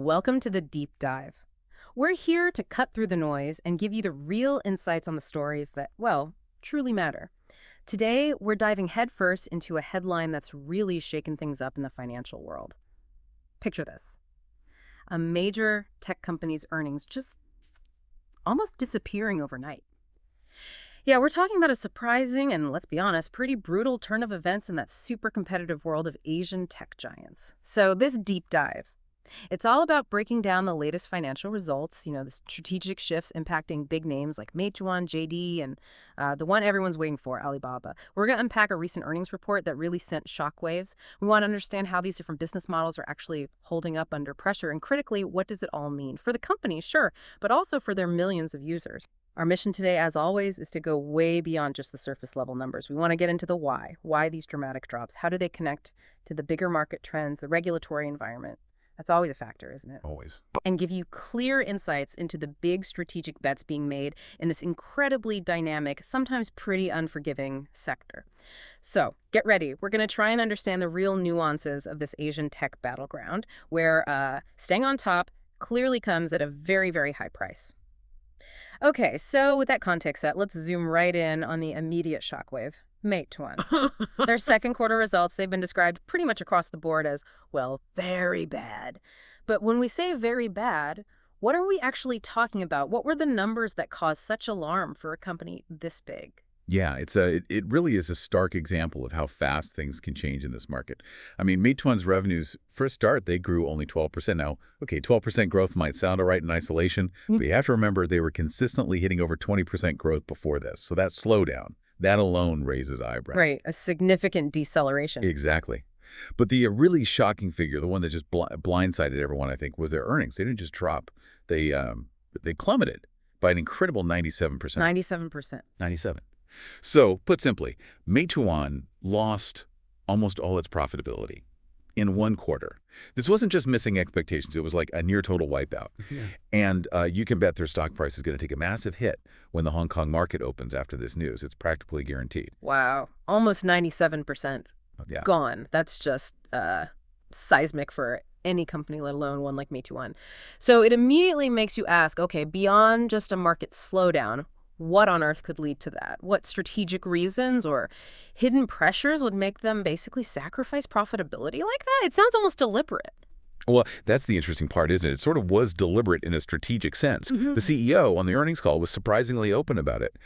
Welcome to the Deep Dive. We're here to cut through the noise and give you the real insights on the stories that, well, truly matter. Today, we're diving headfirst into a headline that's really shaken things up in the financial world. Picture this. A major tech company's earnings just almost disappearing overnight. Yeah, we're talking about a surprising and, let's be honest, pretty brutal turn of events in that super competitive world of Asian tech giants. So this deep dive, it's all about breaking down the latest financial results, the strategic shifts impacting big names like Meiituan, JD, and the one everyone's waiting for, Alibaba. We're going to unpack a recent earnings report that really sent shockwaves. We want to understand how these different business models are actually holding up under pressure, and critically, what does it all mean? For the company, sure, but also for their millions of users. Our mission today, as always, is to go way beyond just the surface level numbers. We want to get into the why. Why these dramatic drops? How do they connect to the bigger market trends, the regulatory environment? That's always a factor, isn't it? Always. And give you clear insights into the big strategic bets being made in this incredibly dynamic, sometimes pretty unforgiving sector. So get ready. We're going to try and understand the real nuances of this Asian tech battleground, where staying on top clearly comes at a very, very high price. Okay, so with that context set, let's zoom right in on the immediate shockwave. Meiituan. Their second quarter results, they've been described pretty much across the board as, well, very bad. But when we say very bad, what are we actually talking about? What were the numbers that caused such alarm for a company this big? Yeah, it really is a stark example of how fast things can change in this market. I mean, Meituan's revenues, for a start, they grew only 12%. Now, okay, 12% growth might sound all right in isolation, but you have to remember they were consistently hitting over 20% growth before this. So that slowdown, that alone raises eyebrows. Right, a significant deceleration. Exactly. But the really shocking figure, the one that just blindsided everyone, I think, was their earnings. They didn't just drop. They plummeted by an incredible 97%. 97%. 97. So, put simply, Meituan lost almost all its profitability in one quarter. This wasn't just missing expectations. It was like a near total wipeout. Yeah. And you can bet their stock price is going to take a massive hit when the Hong Kong market opens after this news. It's practically guaranteed. Wow. Almost 97% gone. That's just seismic for any company, let alone one like Meiituan. So it immediately makes you ask, okay, beyond just a market slowdown, what on earth could lead to that? What strategic reasons or hidden pressures would make them basically sacrifice profitability like that? It sounds almost deliberate. Well, that's the interesting part, isn't it? It sort of was deliberate in a strategic sense. The CEO on the earnings call was surprisingly open about it.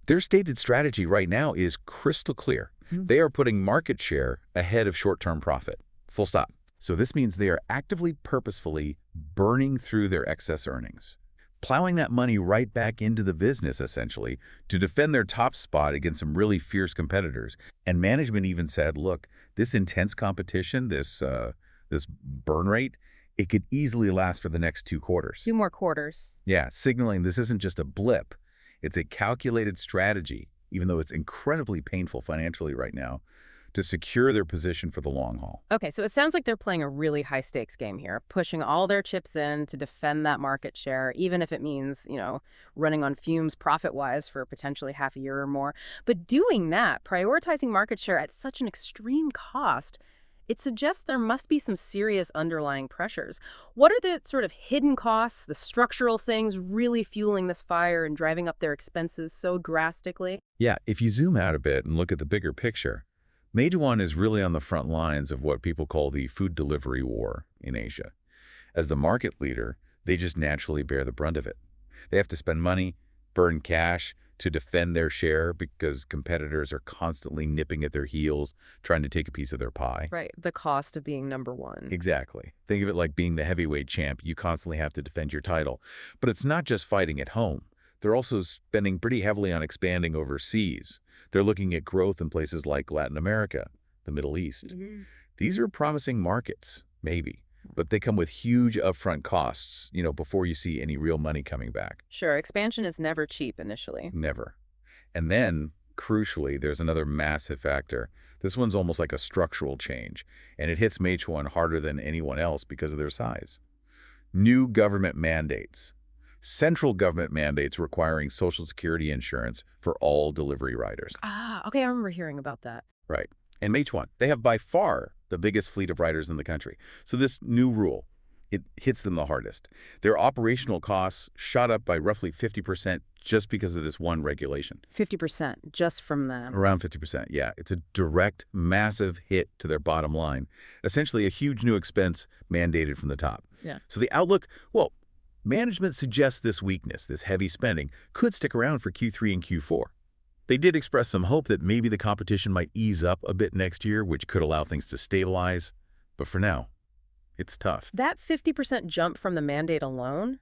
Their stated strategy right now is crystal clear. They are putting market share ahead of short-term profit. Full stop. So this means they are actively, purposefully burning through their excess earnings, plowing that money right back into the business, essentially, to defend their top spot against some really fierce competitors. And management even said, look, this intense competition, this burn rate, it could easily last for the next 2 quarters. 2 more quarters. Yeah, signaling this isn't just a blip. It's a calculated strategy, even though it's incredibly painful financially right now, to secure their position for the long haul. Okay, so it sounds like they're playing a really high-stakes game here, pushing all their chips in to defend that market share, even if it means, running on fumes profit-wise for potentially half a year or more. But doing that, prioritizing market share at such an extreme cost, it suggests there must be some serious underlying pressures. What are the sort of hidden costs, the structural things really fueling this fire and driving up their expenses so drastically? Yeah, if you zoom out a bit and look at the bigger picture, Meiituan is really on the front lines of what people call the food delivery war in Asia. As the market leader, they just naturally bear the brunt of it. They have to spend money, burn cash to defend their share because competitors are constantly nipping at their heels, trying to take a piece of their pie. Right, the cost of being number one. Exactly. Think of it like being the heavyweight champ. You constantly have to defend your title. But it's not just fighting at home. They're also spending pretty heavily on expanding overseas. They're looking at growth in places like Latin America, the Middle East. These are promising markets, maybe, but they come with huge upfront costs, before you see any real money coming back. Sure, expansion is never cheap initially. Never. And then, crucially, there's another massive factor. This one's almost like a structural change, and it hits Meiituan harder than anyone else because of their size. New government mandates. Central government mandates requiring Social Security insurance for all delivery riders. Okay, I remember hearing about that. Right. And Meiituan, they have by far the biggest fleet of riders in the country. So this new rule, it hits them the hardest. Their operational costs shot up by roughly 50% just because of this one regulation. 50% just from them. Around 50%, yeah. It's a direct, massive hit to their bottom line. Essentially a huge new expense mandated from the top. Yeah. So the outlook, well, management suggests this weakness, this heavy spending, could stick around for Q3 and Q4. They did express some hope that maybe the competition might ease up a bit next year, which could allow things to stabilize. But for now, it's tough. That 50% jump from the mandate alone,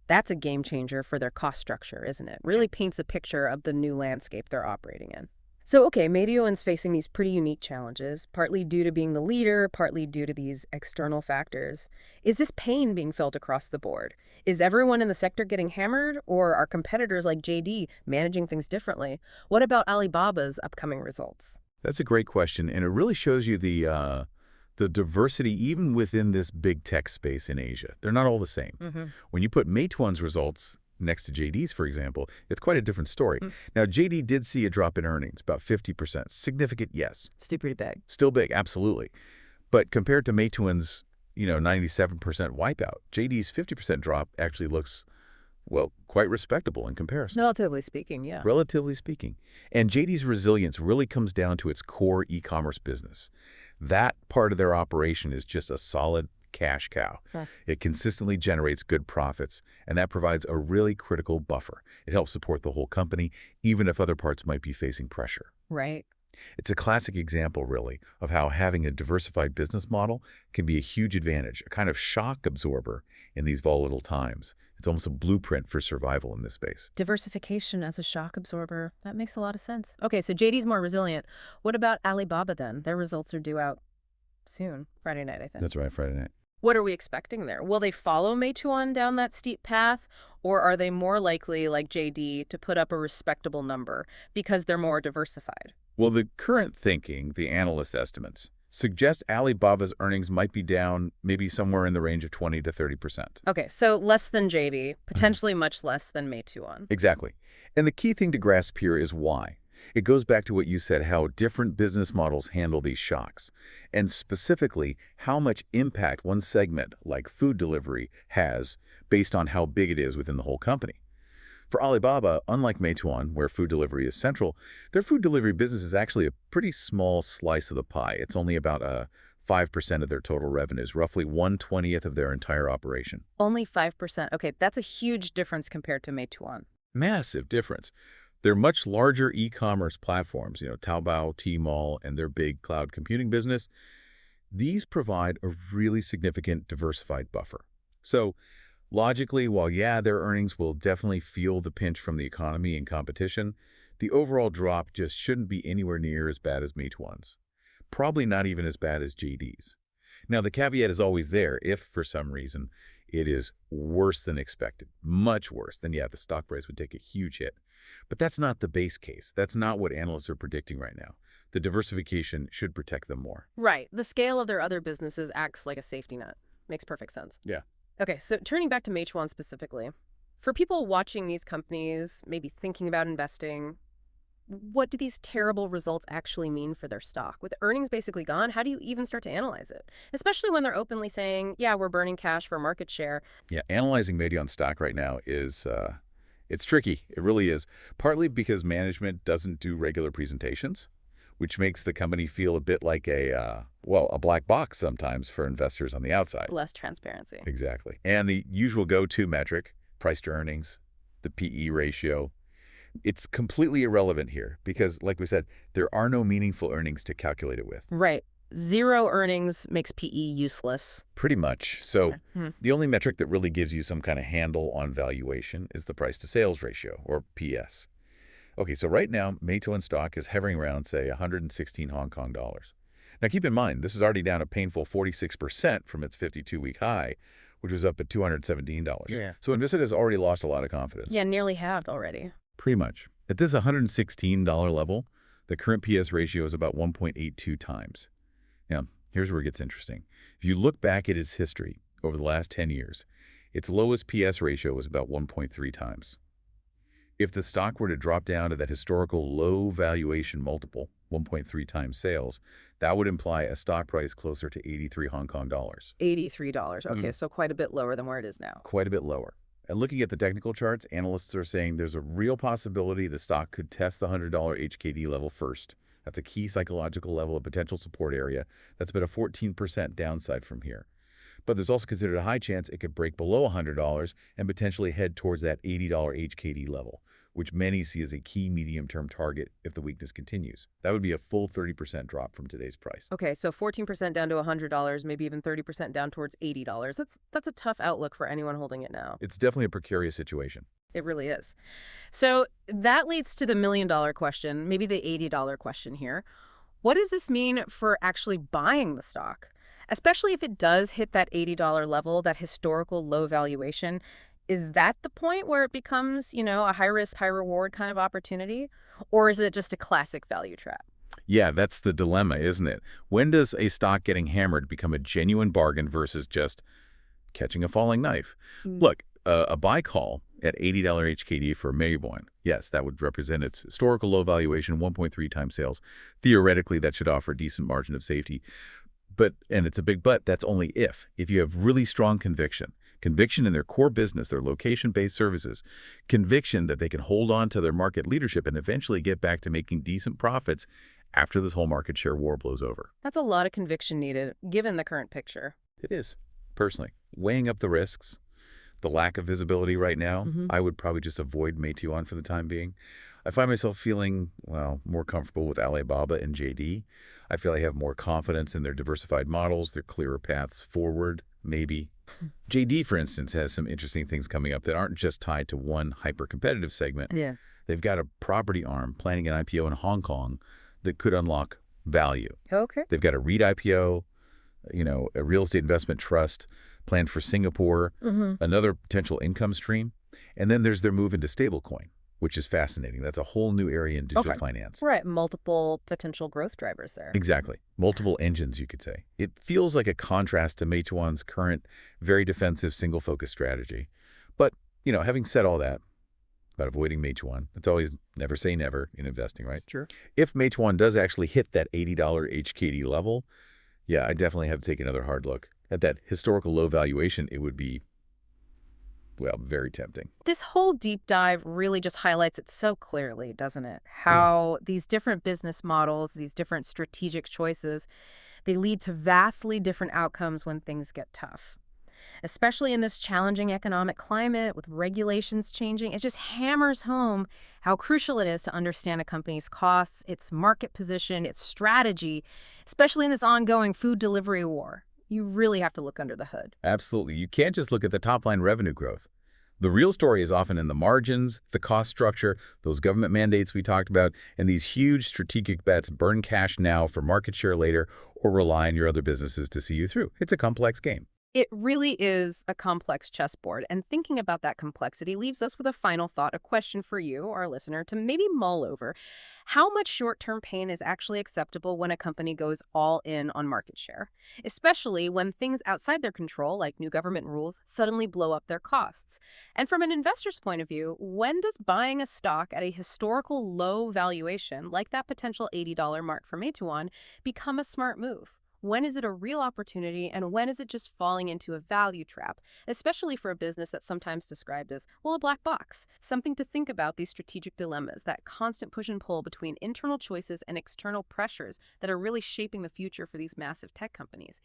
that's a game changer for their cost structure, isn't it? Really paints a picture of the new landscape they're operating in. So, okay, Meiituan's facing these pretty unique challenges, partly due to being the leader, partly due to these external factors. Is this pain being felt across the board? Is everyone in the sector getting hammered, or are competitors like JD managing things differently? What about Alibaba's upcoming results? That's a great question, and it really shows you the diversity even within this big tech space in Asia. They're not all the same. When you put Meituan's results next to JD's, for example, it's quite a different story. Now, JD did see a drop in earnings, about 50%. Significant, yes. Still pretty big. Still big, absolutely. But compared to Meituan's, 97% wipeout, JD's 50% drop actually looks, well, quite respectable in comparison. Relatively speaking, yeah. Relatively speaking. And JD's resilience really comes down to its core e-commerce business. That part of their operation is just a solid cash cow. Huh. It consistently generates good profits, and that provides a really critical buffer. It helps support the whole company, even if other parts might be facing pressure. Right. It's a classic example, really, of how having a diversified business model can be a huge advantage, a kind of shock absorber in these volatile times. It's almost a blueprint for survival in this space. Diversification as a shock absorber. That makes a lot of sense. Okay, so JD's more resilient. What about Alibaba then? Their results are due out soon, Friday night, I think. That's right, Friday night. What are we expecting there? Will they follow Meiituan down that steep path, or are they more likely, like JD, to put up a respectable number because they're more diversified? Well, the current thinking, the analyst estimates, suggest Alibaba's earnings might be down maybe somewhere in the range of 20 to 30%. Okay, so less than JD, potentially much less than Meiituan. Exactly. And the key thing to grasp here is why. It goes back to what you said, how different business models handle these shocks, and specifically how much impact one segment, like food delivery, has based on how big it is within the whole company. For Alibaba, unlike Meituan, where food delivery is central, their food delivery business is actually a pretty small slice of the pie. It's only about 5% of their total revenues, roughly 1/20th of their entire operation. Only 5%. Okay, that's a huge difference compared to Meiituan. Massive difference. They're much larger e-commerce platforms, Taobao, Tmall, and their big cloud computing business. These provide a really significant diversified buffer. So logically, while, yeah, their earnings will definitely feel the pinch from the economy and competition, the overall drop just shouldn't be anywhere near as bad as Meituan's. Probably not even as bad as JD's. Now, the caveat is always there if, for some reason, it is worse than expected, much worse, then yeah, the stock price would take a huge hit. But that's not the base case. That's not what analysts are predicting right now. The diversification should protect them more. Right. The scale of their other businesses acts like a safety net. Makes perfect sense. Yeah. Okay, so turning back to Meiituan specifically, for people watching these companies, maybe thinking about investing, what do these terrible results actually mean for their stock? With earnings basically gone, how do you even start to analyze it? Especially when they're openly saying, yeah, we're burning cash for market share. Yeah, analyzing Meituan stock right now is, it's tricky. It really is. Partly because management doesn't do regular presentations, which makes the company feel a bit like a black box sometimes for investors on the outside. Less transparency. Exactly. And the usual go-to metric, price to earnings, the PE ratio, it's completely irrelevant here because, like we said, there are no meaningful earnings to calculate it with. Right. Zero earnings makes PE useless. Pretty much. So the only metric that really gives you some kind of handle on valuation is the price to sales ratio, or PS. Okay, so right now, Meituan stock is hovering around, say, 116 Hong Kong dollars. Now, keep in mind, this is already down a painful 46% from its 52-week high, which was up at $217. Yeah. So Invested has already lost a lot of confidence. Yeah, nearly halved already. Pretty much. At this $116 level, the current PS ratio is about 1.82 times. Now, here's where it gets interesting. If you look back at its history over the last 10 years, its lowest PS ratio was about 1.3 times. If the stock were to drop down to that historical low valuation multiple, 1.3 times sales, that would imply a stock price closer to 83 Hong Kong dollars. $83. Okay, so quite a bit lower than where it is now. Quite a bit lower. And looking at the technical charts, analysts are saying there's a real possibility the stock could test the $100 HKD level first. That's a key psychological level of potential support area. That's about a 14% downside from here. But there's also considered a high chance it could break below $100 and potentially head towards that $80 HKD level, which many see as a key medium-term target if the weakness continues. That would be a full 30% drop from today's price. Okay, so 14% down to $100, maybe even 30% down towards $80. That's a tough outlook for anyone holding it now. It's definitely a precarious situation. It really is. So that leads to the million-dollar question, maybe the $80 question here. What does this mean for actually buying the stock? Especially if it does hit that $80 level, that historical low valuation. Is that the point where it becomes, a high-risk, high-reward kind of opportunity? Or is it just a classic value trap? Yeah, that's the dilemma, isn't it? When does a stock getting hammered become a genuine bargain versus just catching a falling knife? Look, a buy call at $80 HKD for Meiituan, yes, that would represent its historical low valuation, 1.3 times sales. Theoretically, that should offer a decent margin of safety. And it's a big but, that's only if you have really strong conviction in their core business, their location-based services, conviction that they can hold on to their market leadership and eventually get back to making decent profits after this whole market share war blows over. That's a lot of conviction needed, given the current picture. It is, personally. Weighing up the risks, the lack of visibility right now, I would probably just avoid Meiituan for the time being. I find myself feeling, more comfortable with Alibaba and JD. I feel I have more confidence in their diversified models, their clearer paths forward, maybe. JD, for instance, has some interesting things coming up that aren't just tied to one hyper-competitive segment. Yeah. They've got a property arm planning an IPO in Hong Kong that could unlock value. Okay. They've got a REIT IPO, a real estate investment trust planned for Singapore, another potential income stream. And then there's their move into stablecoin, which is fascinating. That's a whole new area in digital finance. Right. Multiple potential growth drivers there. Exactly. Multiple engines, you could say. It feels like a contrast to Meituan's current, very defensive, single-focus strategy. But, having said all that about avoiding Meiituan, it's always never say never in investing, right? Sure. If Meiituan does actually hit that $80 HKD level, yeah, I definitely have to take another hard look. At that historical low valuation, it would be, very tempting. This whole deep dive really just highlights it so clearly, doesn't it? How these different business models, these different strategic choices, they lead to vastly different outcomes when things get tough. Especially in this challenging economic climate with regulations changing, it just hammers home how crucial it is to understand a company's costs, its market position, its strategy, especially in this ongoing food delivery war. You really have to look under the hood. Absolutely. You can't just look at the top-line revenue growth. The real story is often in the margins, the cost structure, those government mandates we talked about, and these huge strategic bets burn cash now for market share later or rely on your other businesses to see you through. It's a complex game. It really is a complex chessboard, and thinking about that complexity leaves us with a final thought, a question for you, our listener, to maybe mull over. How much short-term pain is actually acceptable when a company goes all in on market share, especially when things outside their control, like new government rules, suddenly blow up their costs? And from an investor's point of view, when does buying a stock at a historical low valuation, like that potential $80 mark for Meiituan, become a smart move? When is it a real opportunity, and when is it just falling into a value trap, especially for a business that's sometimes described as, a black box? Something to think about, these strategic dilemmas, that constant push and pull between internal choices and external pressures that are really shaping the future for these massive tech companies.